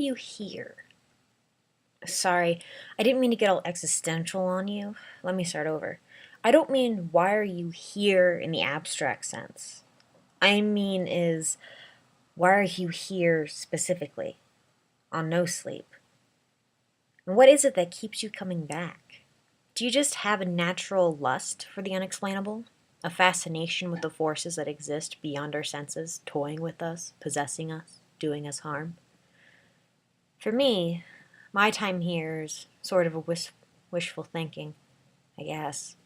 you here? Sorry, I didn't mean to get all existential on you. Let me start over. I don't mean why are you here in the abstract sense. I mean is why are you here specifically on no sleep? And what is it that keeps you coming back? Do you just have a natural lust for the unexplainable? A fascination with the forces that exist beyond our senses, toying with us, possessing us, doing us harm? For me, my time here is sort of a wishful thinking, I guess.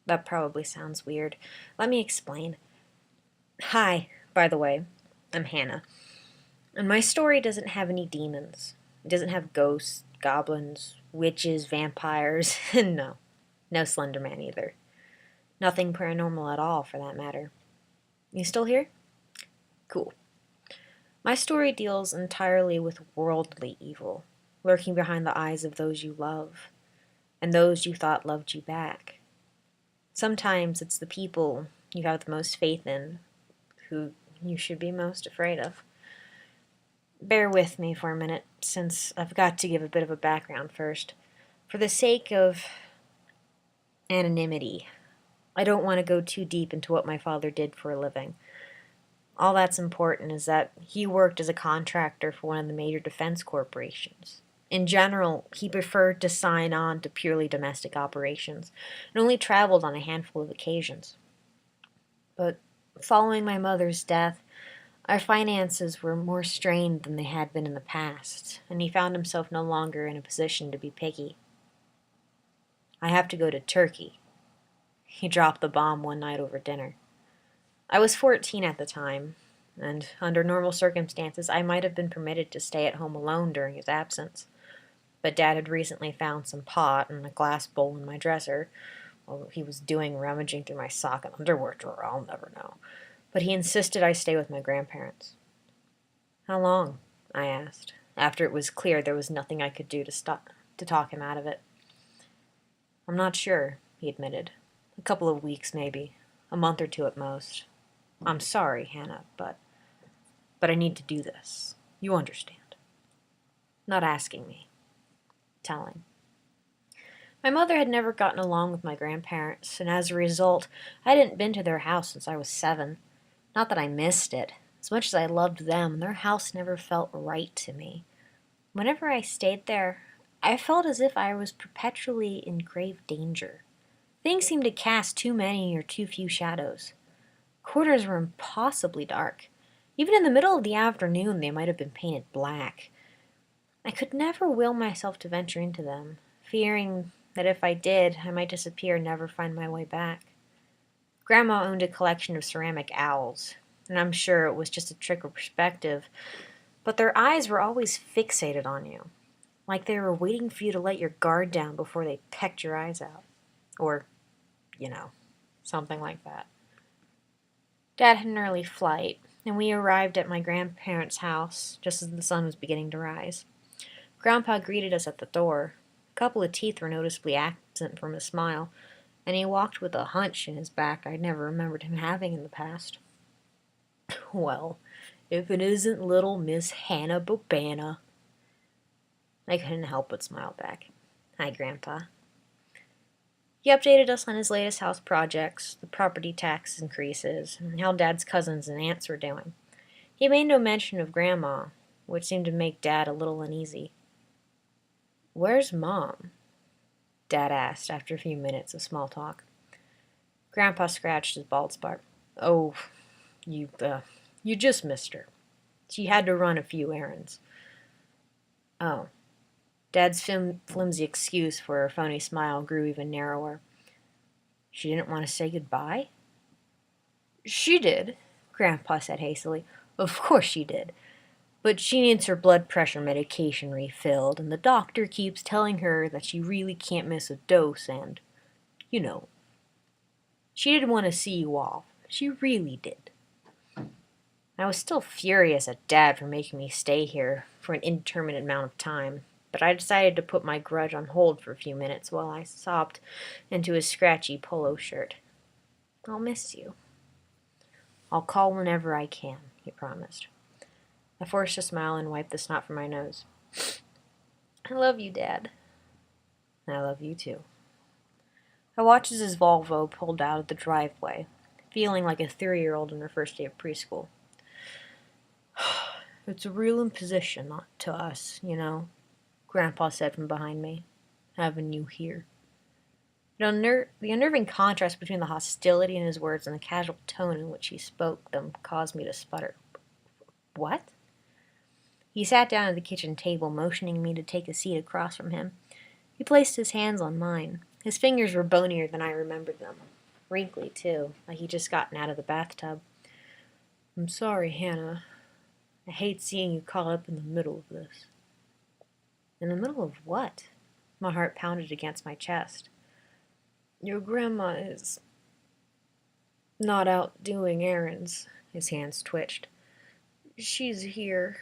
That probably sounds weird. Let me explain. Hi, by the way, I'm Hannah. And my story doesn't have any demons. It doesn't have ghosts, goblins, witches, vampires, and no Slender Man either. Nothing paranormal at all, for that matter. You still here? Cool. My story deals entirely with worldly evil, lurking behind the eyes of those you love, and those you thought loved you back. Sometimes it's the people you have the most faith in, who you should be most afraid of. Bear with me for a minute, since I've got to give a bit of a background first. For the sake of anonymity, I don't want to go too deep into what my father did for a living. All that's important is that he worked as a contractor for one of the major defense corporations. In general, he preferred to sign on to purely domestic operations and only traveled on a handful of occasions. But following my mother's death, our finances were more strained than they had been in the past, and he found himself no longer in a position to be picky. I have to go to Turkey. He dropped the bomb one night over dinner. I was 14 at the time, and under normal circumstances I might have been permitted to stay at home alone during his absence. But Dad had recently found some pot and a glass bowl in my dresser. Well, he was doing rummaging through my sock and underwear drawer, I'll never know. But he insisted I stay with my grandparents. How long? I asked, after it was clear there was nothing I could do to talk him out of it. I'm not sure, he admitted. A couple of weeks, maybe. A month or two at most. I'm sorry, Hannah, but I need to do this. You understand. Not asking me. Telling. My mother had never gotten along with my grandparents, and as a result, I hadn't been to their house since I was 7. Not that I missed it. As much as I loved them, their house never felt right to me. Whenever I stayed there, I felt as if I was perpetually in grave danger. Things seemed to cast too many or too few shadows. Quarters were impossibly dark. Even in the middle of the afternoon, they might have been painted black. I could never will myself to venture into them, fearing that if I did, I might disappear and never find my way back. Grandma owned a collection of ceramic owls, and I'm sure it was just a trick of perspective, but their eyes were always fixated on you, like they were waiting for you to let your guard down before they pecked your eyes out. Or, something like that. Dad had an early flight, and we arrived at my grandparents' house just as the sun was beginning to rise. Grandpa greeted us at the door. A couple of teeth were noticeably absent from his smile, and he walked with a hunch in his back I'd never remembered him having in the past. Well, if it isn't little Miss Hannah Bobana. I couldn't help but smile back. Hi, Grandpa. He updated us on his latest house projects, the property tax increases, and how Dad's cousins and aunts were doing. He made no mention of Grandma, which seemed to make Dad a little uneasy. "Where's Mom?" Dad asked after a few minutes of small talk. Grandpa scratched his bald spot. "Oh, you just missed her. She had to run a few errands." "Oh." Dad's flimsy excuse for a phony smile grew even narrower. "She didn't want to say goodbye?" "She did," Grandpa said hastily. "Of course she did. But she needs her blood pressure medication refilled, and the doctor keeps telling her that she really can't miss a dose, and, she didn't want to see you off. She really did." I was still furious at Dad for making me stay here for an indeterminate amount of time, but I decided to put my grudge on hold for a few minutes while I sobbed into his scratchy polo shirt. "I'll miss you." "I'll call whenever I can," he promised. I forced a smile and wiped the snot from my nose. I love you, Dad. I love you too. I watched as his Volvo pulled out of the driveway, feeling like a 3-year-old on her first day of preschool. It's a real imposition to us, you know, Grandpa said from behind me, having you here. The unnerving contrast between the hostility in his words and the casual tone in which he spoke them caused me to sputter. What? He sat down at the kitchen table, motioning me to take a seat across from him. He placed his hands on mine. His fingers were bonier than I remembered them. Wrinkly, too, like he'd just gotten out of the bathtub. I'm sorry, Hannah. I hate seeing you caught up in the middle of this. In the middle of what? My heart pounded against my chest. Your grandma is not out doing errands. His hands twitched. She's here.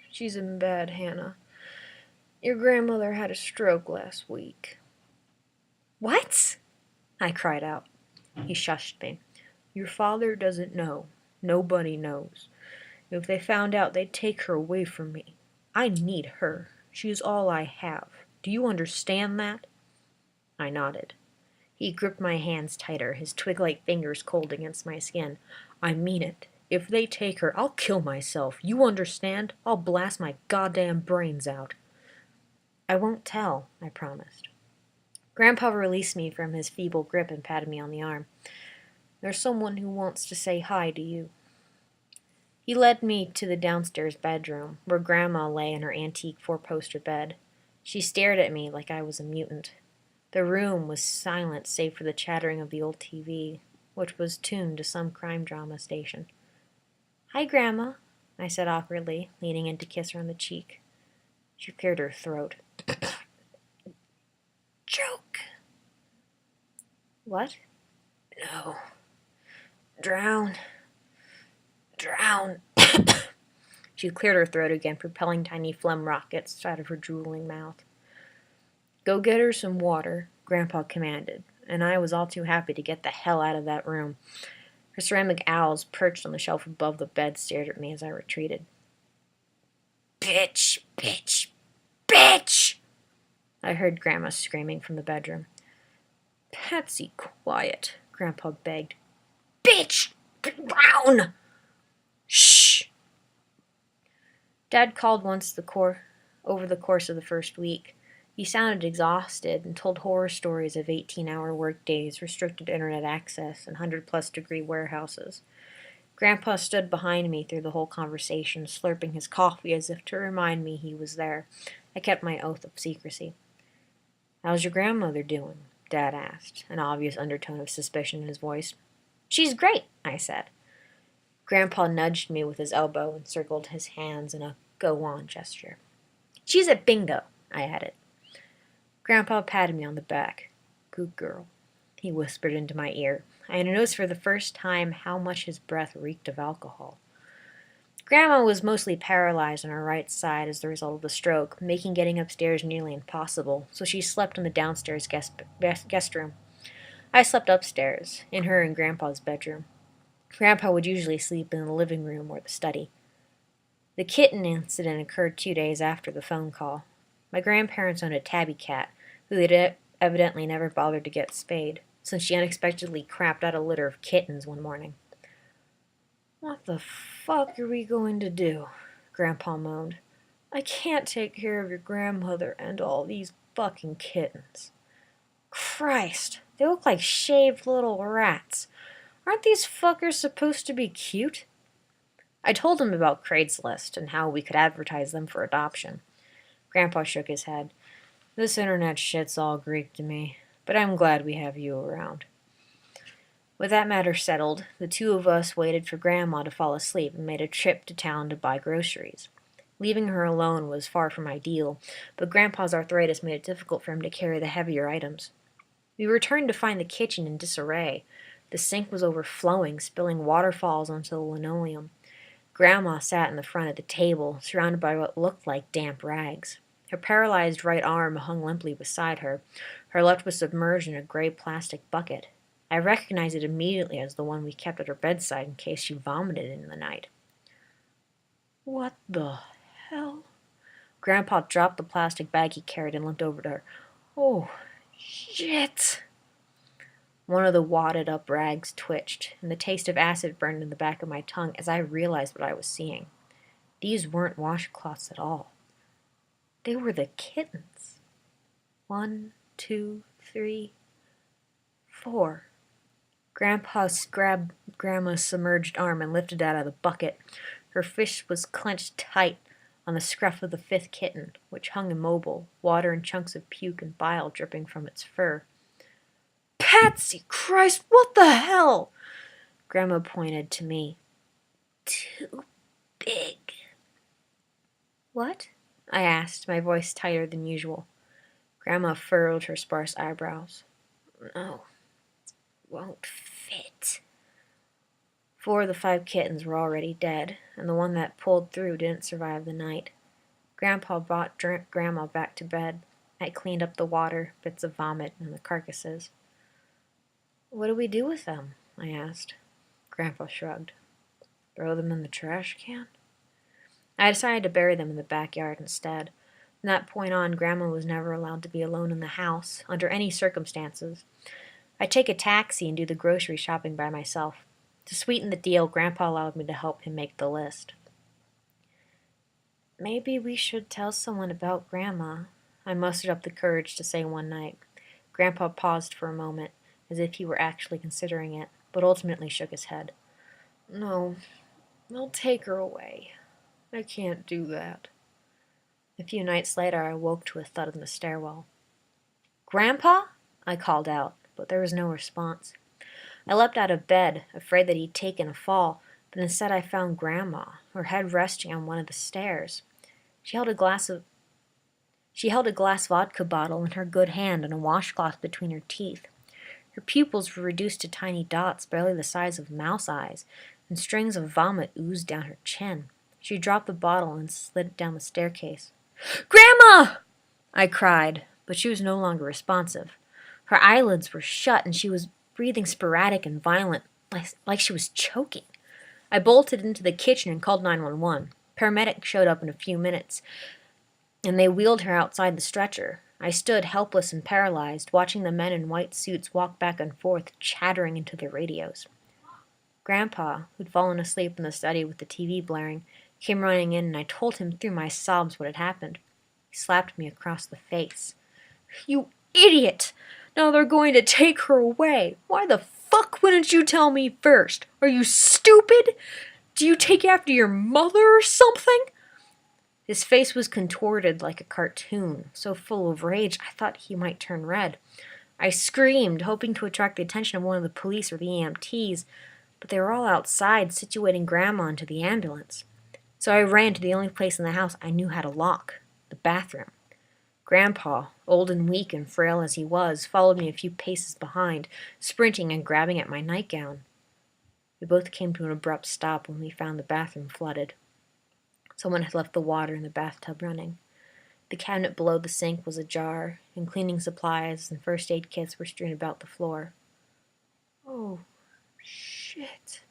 She's in bed, Hannah. Your grandmother had a stroke last week. What? I cried out. He shushed me. Your father doesn't know. Nobody knows. If they found out, they'd take her away from me. I need her. She's all I have. Do you understand that? I nodded. He gripped my hands tighter, his twig-like fingers cold against my skin. I mean it. If they take her, I'll kill myself. You understand? I'll blast my goddamn brains out. I won't tell, I promised. Grandpa released me from his feeble grip and patted me on the arm. There's someone who wants to say hi to you. He led me to the downstairs bedroom, where Grandma lay in her antique 4-poster bed. She stared at me like I was a mutant. The room was silent save for the chattering of the old TV, which was tuned to some crime drama station. Hi, Grandma, I said awkwardly, leaning in to kiss her on the cheek. She cleared her throat. Joke. What? No. Drown. Drown. She cleared her throat again, propelling tiny phlegm rockets out of her drooling mouth. Go get her some water, Grandpa commanded, and I was all too happy to get the hell out of that room. Her ceramic owls perched on the shelf above the bed stared at me as I retreated. Bitch, bitch, bitch! I heard Grandma screaming from the bedroom. Patsy, quiet, Grandpa begged. Bitch! Brown! Shh! Dad called once over the course of the first week. He sounded exhausted and told horror stories of 18-hour workdays, restricted internet access, and 100-plus-degree warehouses. Grandpa stood behind me through the whole conversation, slurping his coffee as if to remind me he was there. I kept my oath of secrecy. How's your grandmother doing? Dad asked, an obvious undertone of suspicion in his voice. She's great, I said. Grandpa nudged me with his elbow and circled his hands in a go-on gesture. She's at bingo, I added. Grandpa patted me on the back. Good girl, he whispered into my ear. I noticed for the first time how much his breath reeked of alcohol. Grandma was mostly paralyzed on her right side as the result of the stroke, making getting upstairs nearly impossible, so she slept in the downstairs guest room. I slept upstairs, in her and Grandpa's bedroom. Grandpa would usually sleep in the living room or the study. The Kitten incident occurred 2 days after the phone call. My grandparents owned a tabby cat, who they'd evidently never bothered to get spayed, since she unexpectedly crapped out a litter of kittens one morning. What the fuck are we going to do? Grandpa moaned. I can't take care of your grandmother and all these fucking kittens. Christ, they look like shaved little rats. Aren't these fuckers supposed to be cute? I told him about Craigslist and how we could advertise them for adoption. Grandpa shook his head. This internet shit's all Greek to me, but I'm glad we have you around. With that matter settled, the two of us waited for Grandma to fall asleep and made a trip to town to buy groceries. Leaving her alone was far from ideal, but Grandpa's arthritis made it difficult for him to carry the heavier items. We returned to find the kitchen in disarray. The sink was overflowing, spilling waterfalls onto the linoleum. Grandma sat in the front of the table, surrounded by what looked like damp rags. Her paralyzed right arm hung limply beside her. Her left was submerged in a gray plastic bucket. I recognized it immediately as the one we kept at her bedside in case she vomited in the night. What the hell? Grandpa dropped the plastic bag he carried and limped over to her. Oh, shit! One of the wadded up rags twitched, and the taste of acid burned in the back of my tongue as I realized what I was seeing. These weren't washcloths at all. They were the kittens. 1, 2, 3, 4. Grandpa grabbed Grandma's submerged arm and lifted it out of the bucket. Her fist was clenched tight on the scruff of the fifth kitten, which hung immobile, water and chunks of puke and bile dripping from its fur. Patsy Christ, what the hell? Grandma pointed to me. Too big. What? I asked, my voice tighter than usual. Grandma furrowed her sparse eyebrows. No, it won't fit. 4 of the 5 kittens were already dead, and the one that pulled through didn't survive the night. Grandpa brought Grandma back to bed. I cleaned up the water, bits of vomit, and the carcasses. What do we do with them? I asked. Grandpa shrugged. Throw them in the trash can? I decided to bury them in the backyard instead. From that point on, Grandma was never allowed to be alone in the house, under any circumstances. I'd take a taxi and do the grocery shopping by myself. To sweeten the deal, Grandpa allowed me to help him make the list. Maybe we should tell someone about Grandma, I mustered up the courage to say one night. Grandpa paused for a moment, as if he were actually considering it, but ultimately shook his head. No, they'll take her away. I can't do that. A few nights later, I woke to a thud in the stairwell. Grandpa? I called out, but there was no response. I leapt out of bed, afraid that he'd taken a fall, but instead I found Grandma, her head resting on one of the stairs. She held a glass vodka bottle in her good hand and a washcloth between her teeth. Her pupils were reduced to tiny dots barely the size of mouse eyes, and strings of vomit oozed down her chin. She dropped the bottle and slid down the staircase. Grandma! I cried, but she was no longer responsive. Her eyelids were shut, and she was breathing sporadic and violent, like she was choking. I bolted into the kitchen and called 911. Paramedics showed up in a few minutes, and they wheeled her outside the stretcher. I stood helpless and paralyzed, watching the men in white suits walk back and forth, chattering into their radios. Grandpa, who'd fallen asleep in the study with the TV blaring, came running in, and I told him through my sobs what had happened. He slapped me across the face. You idiot! Now they're going to take her away. Why the fuck wouldn't you tell me first? Are you stupid? Do you take after your mother or something? His face was contorted like a cartoon, so full of rage I thought he might turn red. I screamed, hoping to attract the attention of one of the police or the EMTs, but they were all outside, situating Grandma into the ambulance. So I ran to the only place in the house I knew how to lock, the bathroom. Grandpa, old and weak and frail as he was, followed me a few paces behind, sprinting and grabbing at my nightgown. We both came to an abrupt stop when we found the bathroom flooded. Someone had left the water in the bathtub running. The cabinet below the sink was ajar, and cleaning supplies and first aid kits were strewn about the floor. Oh, shit.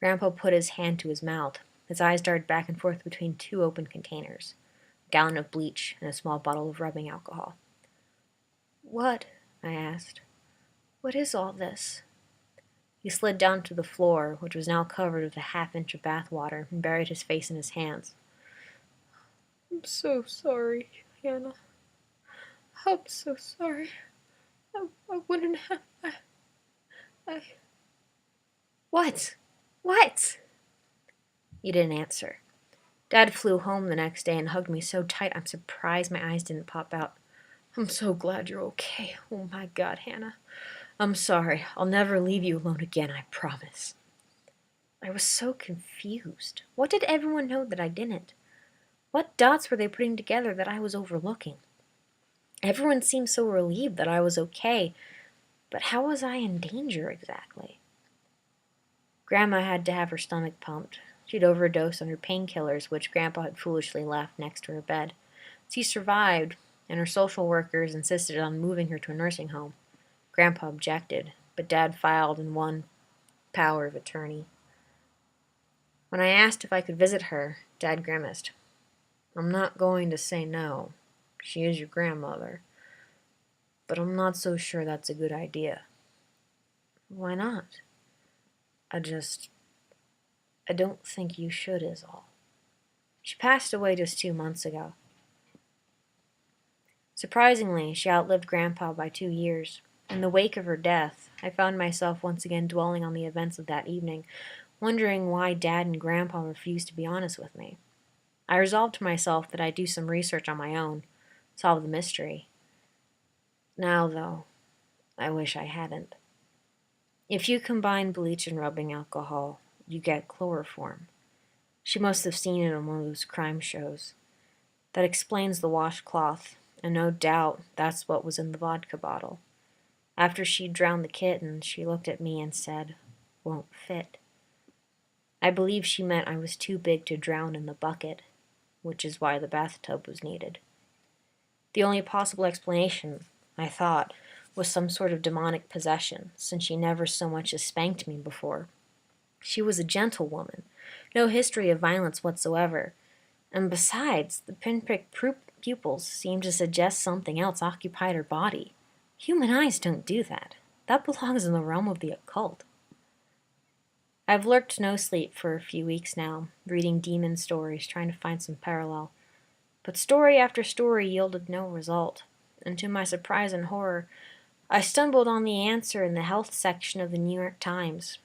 Grandpa put his hand to his mouth. His eyes darted back and forth between 2 open containers, a gallon of bleach and a small bottle of rubbing alcohol. What? I asked. What is all this? He slid down to the floor, which was now covered with a half-inch of bath water, and buried his face in his hands. I'm so sorry, Hannah. I'm so sorry. I wouldn't have... I... What? What? He didn't answer. Dad flew home the next day and hugged me so tight I'm surprised my eyes didn't pop out. I'm so glad you're okay. Oh my God, Hannah. I'm sorry. I'll never leave you alone again, I promise. I was so confused. What did everyone know that I didn't? What dots were they putting together that I was overlooking? Everyone seemed so relieved that I was okay, but how was I in danger exactly? Grandma had to have her stomach pumped. She'd overdosed on her painkillers, which Grandpa had foolishly left next to her bed. She survived, and her social workers insisted on moving her to a nursing home. Grandpa objected, but Dad filed and won power of attorney. When I asked if I could visit her, Dad grimaced. I'm not going to say no. She is your grandmother. But I'm not so sure that's a good idea. Why not? I don't think you should is all. She passed away just 2 months ago. Surprisingly, she outlived Grandpa by 2 years. In the wake of her death, I found myself once again dwelling on the events of that evening, wondering why Dad and Grandpa refused to be honest with me. I resolved to myself that I'd do some research on my own, solve the mystery. Now, though, I wish I hadn't. If you combine bleach and rubbing alcohol, you get chloroform. She must have seen it on one of those crime shows. That explains the washcloth, and no doubt that's what was in the vodka bottle. After she drowned the kitten, she looked at me and said, "Won't fit." I believe she meant I was too big to drown in the bucket, which is why the bathtub was needed. The only possible explanation, I thought, was some sort of demonic possession, since she never so much as spanked me before. She was a gentle woman, no history of violence whatsoever, and besides, the pinprick pupils seemed to suggest something else occupied her body. Human eyes don't do that. That belongs in the realm of the occult. I've lurked no sleep for a few weeks now, reading demon stories, trying to find some parallel. But story after story yielded no result, and to my surprise and horror, I stumbled on the answer in the health section of the New York Times,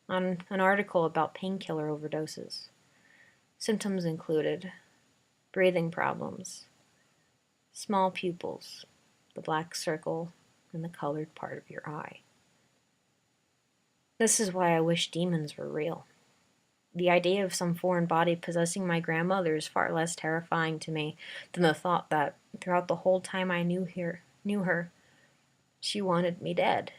on an article about painkiller overdoses. Symptoms included breathing problems, small pupils, the black circle, and the colored part of your eye. This is why I wish demons were real. The idea of some foreign body possessing my grandmother is far less terrifying to me than the thought that, throughout the whole time I knew her, she wanted me dead,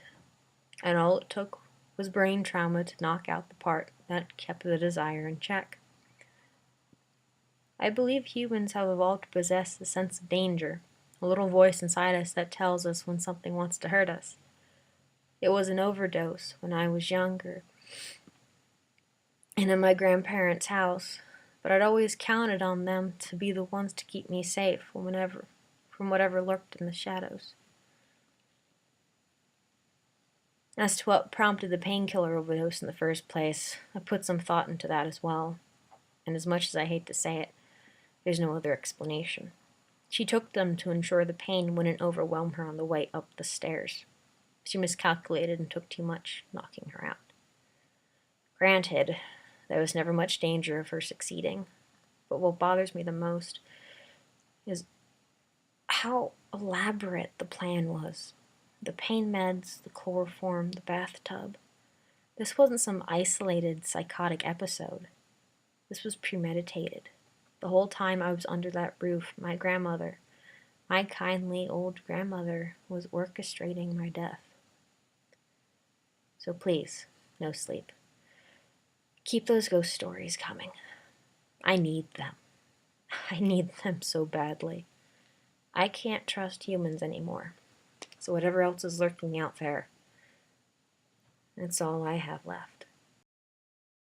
and all it took was brain trauma to knock out the part that kept the desire in check. I believe humans have evolved to possess a sense of danger, a little voice inside us that tells us when something wants to hurt us. It was an overdose when I was younger and in my grandparents' house, but I'd always counted on them to be the ones to keep me safe from whatever lurked in the shadows. As to what prompted the painkiller overdose in the first place, I put some thought into that as well, and as much as I hate to say it, there's no other explanation. She took them to ensure the pain wouldn't overwhelm her on the way up the stairs. She miscalculated and took too much, knocking her out. Granted, there was never much danger of her succeeding, but what bothers me the most is how elaborate the plan was. The pain meds, the chloroform, the bathtub. This wasn't some isolated psychotic episode. This was premeditated. The whole time I was under that roof, my grandmother, my kindly old grandmother, was orchestrating my death. So please, no sleep. Keep those ghost stories coming. I need them. I need them so badly. I can't trust humans anymore. So whatever else is lurking out there, that's all I have left.